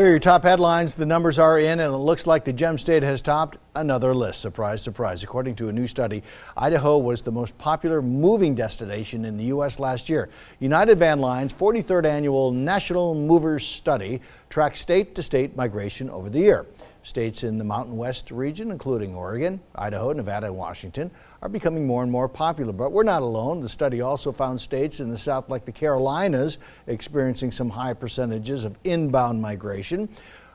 Here are your top headlines. The numbers are in, and it looks like the Gem State has topped another list. Surprise, surprise. According to a new study, Idaho was the most popular moving destination in the U.S. last year. United Van Line's 43rd annual National Movers Study tracks state-to-state migration over the year. States in the Mountain West region, including Oregon, Idaho, Nevada, and Washington, are becoming more and more popular. But we're not alone. The study also found states in the South, like the Carolinas, experiencing some high percentages of inbound migration.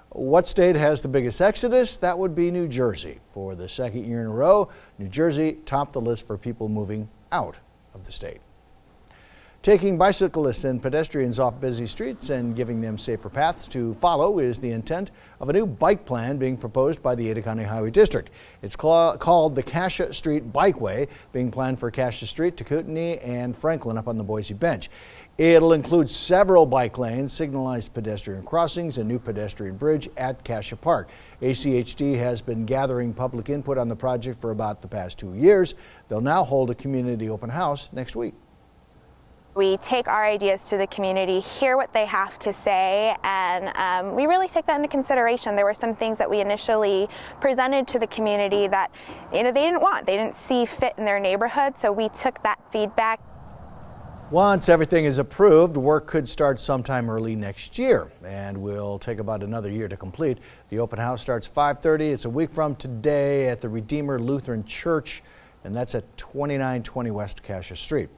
What state has the biggest exodus? That would be New Jersey. For the second year in a row, New Jersey topped the list for people moving out of the state. Taking bicyclists and pedestrians off busy streets and giving them safer paths to follow is the intent of a new bike plan being proposed by the Ada County Highway District. It's called the Cassia Street Bikeway, being planned for Cassia Street, Takootenai, and Franklin up on the Boise Bench. It'll include several bike lanes, signalized pedestrian crossings, and new pedestrian bridge at Cassia Park. ACHD has been gathering public input on the project for about the past 2 years. They'll now hold a community open house next week. We take our ideas to the community, hear what they have to say, and we really take that into consideration. There were some things that we initially presented to the community that they didn't want, they didn't see fit in their neighborhood, so we took that feedback. Once everything is approved, work could start sometime early next year and will take about another year to complete. The open house starts 5:30. It's a week from today at the Redeemer Lutheran Church, and that's at 2920 West Cassia Street.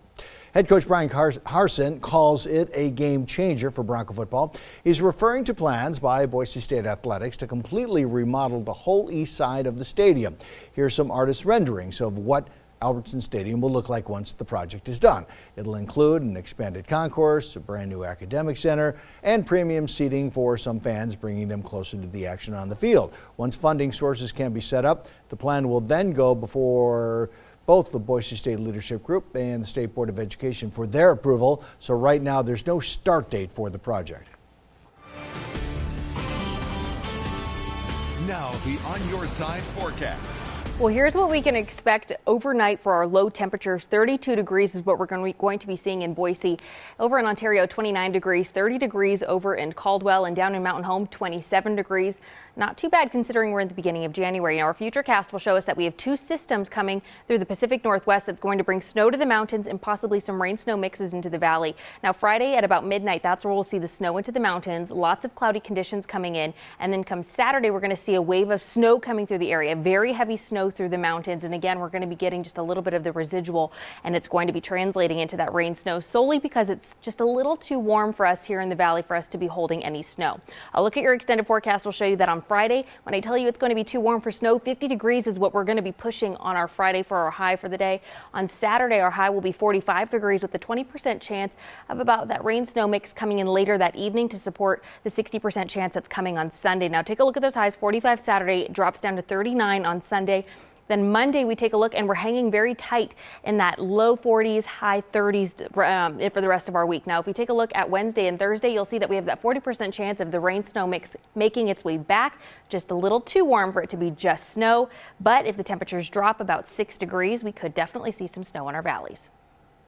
Head coach Brian Harsin calls it a game changer for Bronco football. He's referring to plans by Boise State Athletics to completely remodel the whole east side of the stadium. Here's some artist renderings of what Albertson Stadium will look like once the project is done. It'll include an expanded concourse, a brand new academic center, and premium seating for some fans, bringing them closer to the action on the field. Once funding sources can be set up, the plan will then go before both the Boise State Leadership Group and the State Board of Education for their approval. So right now there's no start date for the project. Now the On Your Side forecast. Well, here's what we can expect overnight for our low temperatures. 32 degrees is what we're going to be seeing in Boise. Over in Ontario, 29 degrees, 30 degrees over in Caldwell, and down in Mountain Home, 27 degrees. Not too bad considering we're in the beginning of January. Now, our futurecast will show us that we have two systems coming through the Pacific Northwest that's going to bring snow to the mountains and possibly some rain-snow mixes into the valley. Now, Friday at about midnight, that's where we'll see the snow into the mountains, lots of cloudy conditions coming in. And then come Saturday, we're going to see a wave of snow coming through the area, very heavy snow through the mountains. And again, we're going to be getting just a little bit of the residual, and it's going to be translating into that rain snow solely because it's just a little too warm for us here in the valley for us to be holding any snow. A look at your extended forecast will show you that on Friday, when I tell you it's going to be too warm for snow, 50 degrees is what we're going to be pushing on our Friday for our high for the day. On Saturday, our high will be 45 degrees with a 20% chance of about that rain snow mix coming in later that evening to support the 60% chance that's coming on Sunday. Now take a look at those highs. 45 Saturday, it drops down to 39 on Sunday. Then Monday, we take a look, and we're hanging very tight in that low 40s, high 30s for the rest of our week. Now, if we take a look at Wednesday and Thursday, you'll see that we have that 40% chance of the rain-snow mix making its way back. Just a little too warm for it to be just snow. But if the temperatures drop about 6 degrees, we could definitely see some snow in our valleys.